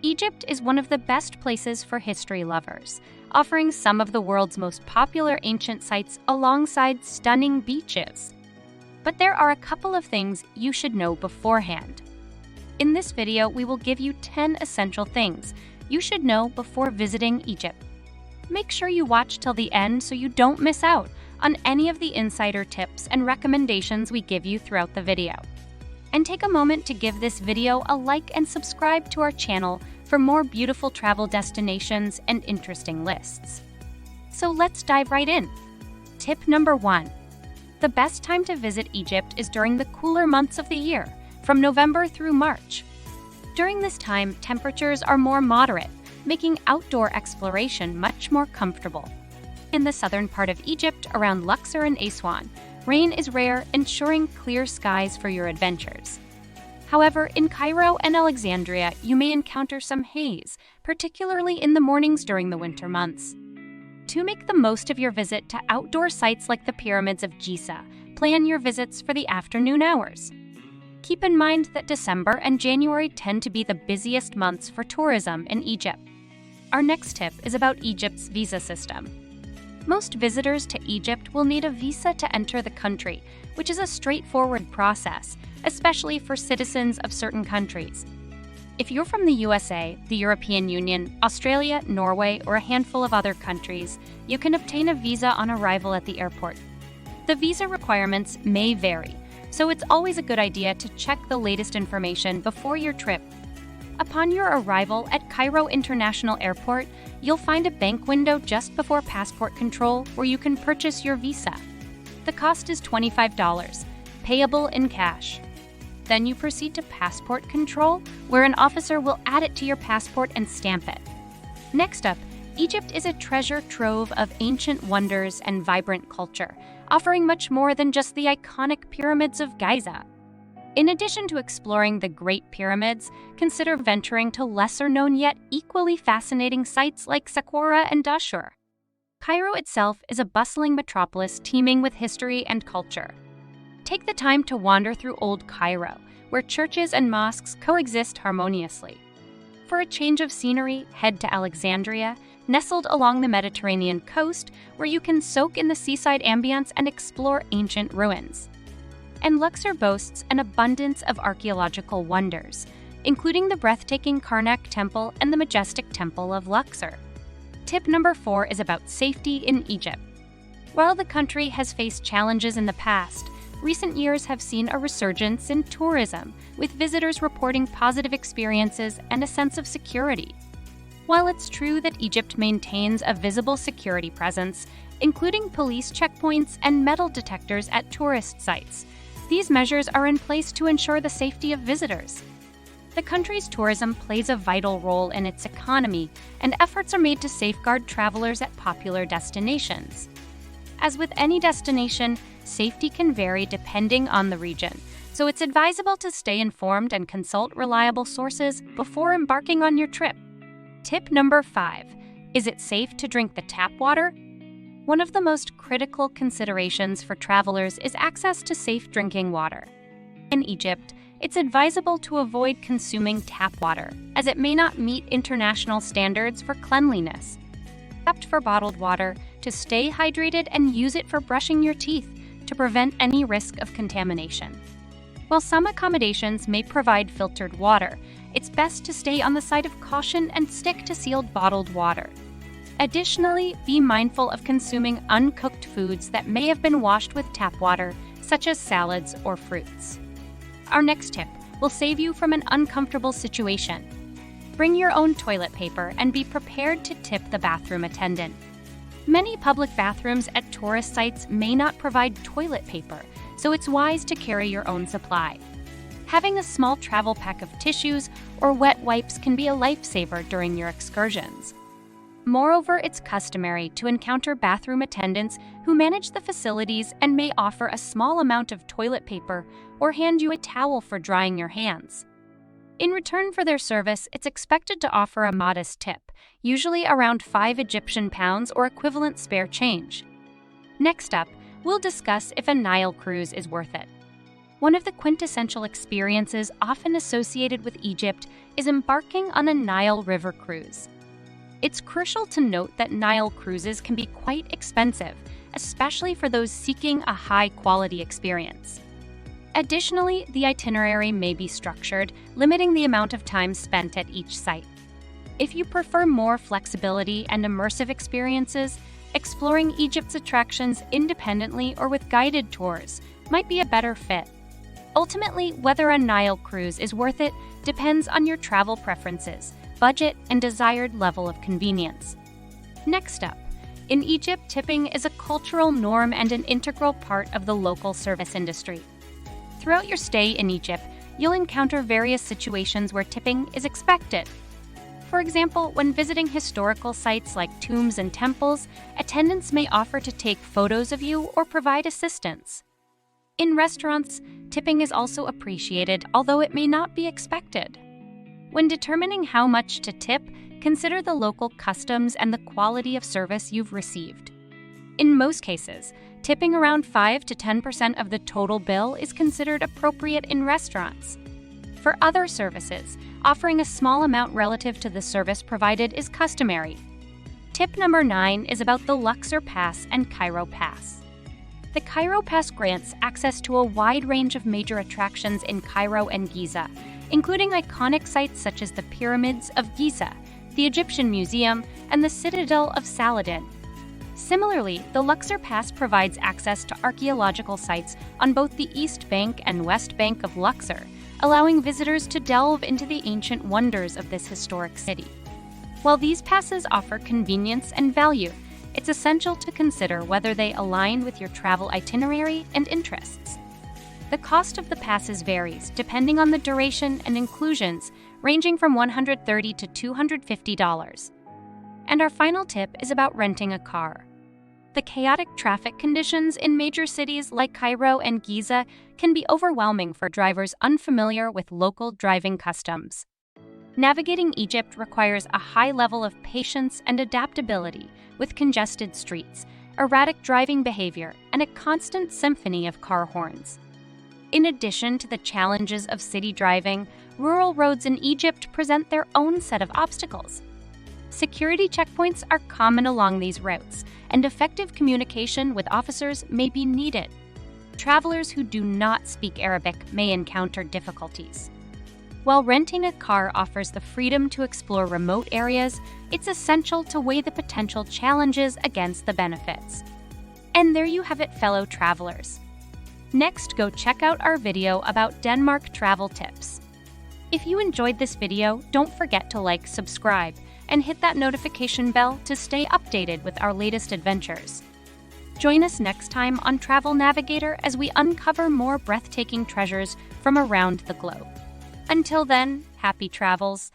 Egypt is one of the best places for history lovers, offering some of the world's most popular ancient sites alongside stunning beaches. But there are a couple of things you should know beforehand. In this video, we will give you 10 essential things you should know before visiting Egypt. Make sure you watch till the end so you don't miss out on any of the insider tips and recommendations we give you throughout the video. And take a moment to give this video a like and subscribe to our channel for more beautiful travel destinations and interesting lists. So let's dive right in. Tip number 1. The best time to visit Egypt is during the cooler months of the year, from November through March. During this time, temperatures are more moderate, making outdoor exploration much more comfortable. In the southern part of Egypt, around Luxor and Aswan, rain is rare, ensuring clear skies for your adventures. However, in Cairo and Alexandria, you may encounter some haze, particularly in the mornings during the winter months. To make the most of your visit to outdoor sites like the pyramids of Giza, plan your visits for the afternoon hours. Keep in mind that December and January tend to be the busiest months for tourism in Egypt. Our next tip is about Egypt's visa system. Most visitors to Egypt will need a visa to enter the country, which is a straightforward process, especially for citizens of certain countries. If you're from the USA, the European Union, Australia, Norway, or a handful of other countries, you can obtain a visa on arrival at the airport. The visa requirements may vary, so it's always a good idea to check the latest information before your trip. Upon your arrival at Cairo International Airport, you'll find a bank window just before passport control where you can purchase your visa. The cost is $25, payable in cash. Then you proceed to passport control, where an officer will add it to your passport and stamp it. Next up, Egypt is a treasure trove of ancient wonders and vibrant culture, offering much more than just the iconic pyramids of Giza. In addition to exploring the Great Pyramids, consider venturing to lesser-known yet equally fascinating sites like Saqqara and Dashur. Cairo itself is a bustling metropolis teeming with history and culture. Take the time to wander through Old Cairo, where churches and mosques coexist harmoniously. For a change of scenery, head to Alexandria, nestled along the Mediterranean coast, where you can soak in the seaside ambience and explore ancient ruins. And Luxor boasts an abundance of archaeological wonders, including the breathtaking Karnak Temple and the majestic Temple of Luxor. Tip number 4 is about safety in Egypt. While the country has faced challenges in the past, recent years have seen a resurgence in tourism, with visitors reporting positive experiences and a sense of security. While it's true that Egypt maintains a visible security presence, including police checkpoints and metal detectors at tourist sites, these measures are in place to ensure the safety of visitors. The country's tourism plays a vital role in its economy, and efforts are made to safeguard travelers at popular destinations. As with any destination, safety can vary depending on the region, so it's advisable to stay informed and consult reliable sources before embarking on your trip. Tip number 5. Is it safe to drink the tap water? One of the most critical considerations for travelers is access to safe drinking water. In Egypt, it's advisable to avoid consuming tap water, as it may not meet international standards for cleanliness. Opt for bottled water to stay hydrated and use it for brushing your teeth to prevent any risk of contamination. While some accommodations may provide filtered water, it's best to stay on the side of caution and stick to sealed bottled water. Additionally, be mindful of consuming uncooked foods that may have been washed with tap water, such as salads or fruits. Our next tip will save you from an uncomfortable situation. Bring your own toilet paper and be prepared to tip the bathroom attendant. Many public bathrooms at tourist sites may not provide toilet paper, so it's wise to carry your own supply. Having a small travel pack of tissues or wet wipes can be a lifesaver during your excursions. Moreover, it's customary to encounter bathroom attendants who manage the facilities and may offer a small amount of toilet paper or hand you a towel for drying your hands. In return for their service, it's expected to offer a modest tip, usually around 5 Egyptian pounds or equivalent spare change. Next up, we'll discuss if a Nile cruise is worth it. One of the quintessential experiences often associated with Egypt is embarking on a Nile River cruise. It's crucial to note that Nile cruises can be quite expensive, especially for those seeking a high-quality experience. Additionally, the itinerary may be structured, limiting the amount of time spent at each site. If you prefer more flexibility and immersive experiences, exploring Egypt's attractions independently or with guided tours might be a better fit. Ultimately, whether a Nile cruise is worth it depends on your travel preferences, budget, and desired level of convenience. Next up, in Egypt, tipping is a cultural norm and an integral part of the local service industry. Throughout your stay in Egypt, you'll encounter various situations where tipping is expected. For example, when visiting historical sites like tombs and temples, attendants may offer to take photos of you or provide assistance. In restaurants, tipping is also appreciated, although it may not be expected. When determining how much to tip, consider the local customs and the quality of service you've received. In most cases, tipping around 5 to 10% of the total bill is considered appropriate in restaurants. For other services, offering a small amount relative to the service provided is customary. Tip number 9 is about the Luxor Pass and Cairo Pass. The Cairo Pass grants access to a wide range of major attractions in Cairo and Giza, including iconic sites such as the Pyramids of Giza, the Egyptian Museum, and the Citadel of Saladin. Similarly, the Luxor Pass provides access to archaeological sites on both the East Bank and West Bank of Luxor, allowing visitors to delve into the ancient wonders of this historic city. While these passes offer convenience and value, it's essential to consider whether they align with your travel itinerary and interests. The cost of the passes varies depending on the duration and inclusions, ranging from $130 to $250. And our final tip is about renting a car. The chaotic traffic conditions in major cities like Cairo and Giza can be overwhelming for drivers unfamiliar with local driving customs. Navigating Egypt requires a high level of patience and adaptability, with congested streets, erratic driving behavior, and a constant symphony of car horns. In addition to the challenges of city driving, rural roads in Egypt present their own set of obstacles. Security checkpoints are common along these routes, and effective communication with officers may be needed. Travelers who do not speak Arabic may encounter difficulties. While renting a car offers the freedom to explore remote areas, it's essential to weigh the potential challenges against the benefits. And there you have it, fellow travelers. Next, go check out our video about Denmark travel tips. If you enjoyed this video, don't forget to like, subscribe, and hit that notification bell to stay updated with our latest adventures. Join us next time on Travel Navigator as we uncover more breathtaking treasures from around the globe. Until then, happy travels,